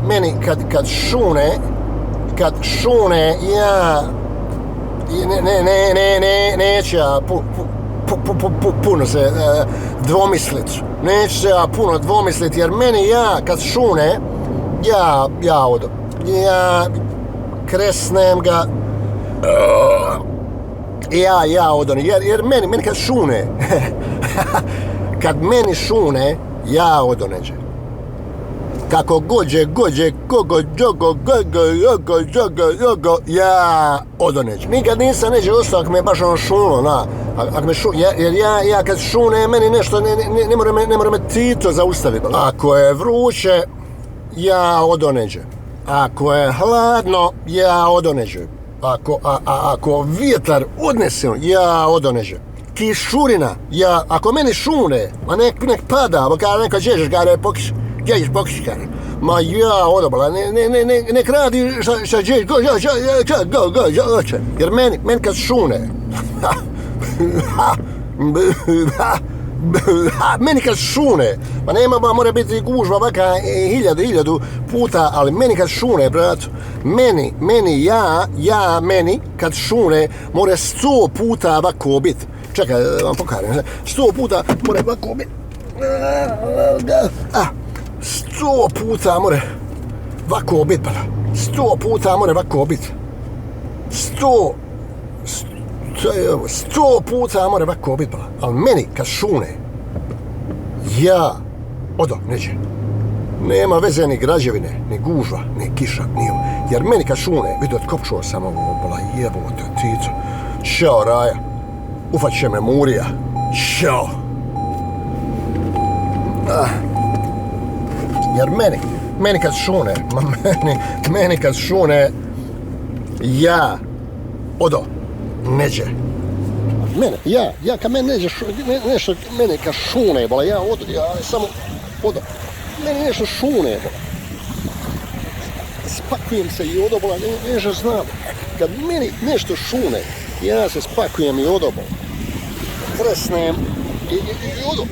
meni kad šune, neće ja puno se dvomislit. Neću se ja puno dvomislit, jer meni kad šune, ja odo. Ja kresnem ga, ja odo. Jer meni kad šune, kad meni šune, ja odo neđe. Kako gođe, kogo, jogo, ja odo neđe. Nikad nisam neđe ostao ako me baš ono šuno, ako me jer ja kad šune, meni nešto, ne mora me Tito zaustaviti. Ako je vruće, ja odo neđe. Ako je hladno, ja odo neđe. Ako vjetar odnese, ja odo neđe. Kišurina, ako meni šune, ma nek pada, bo kada neko dježeš, kada pokiš, kada. Ma ja odobala, nek radi šta dježeš, go, jer meni kad šune, meni kad šune, pa nema, mora biti gužva vaka hiljadu puta, ali meni kad šune, brat, meni, kad šune, mora 100 puta ovako biti. Čekaj, vam pokažem, 100 puta mora ovako biti. 100 puta mora ovako biti, 100 puta mora ovako biti. 100 puta mora ovako biti, ali meni kad šune, ja odo, neđe. Nema veze ni građevine, ni gužva, ni kiša, ni ovo. Jer meni kad šune, vidio, otkopčuo sam ovo, bola jebote, Tico. Ćao, Raja. Ufat će me Murija. Ćao. Jer meni kad šune, meni kad šune, ja odo, neđe. Ja kad meni neđe, nešto, meni kad šune, bola, ja odo, ja samo odo. Meni nešto šune, bola. Spakujem se i odo, bola, nešto znam. Kad meni nešto šune, ja se spakujem i odo, bola. Kresnem i odo.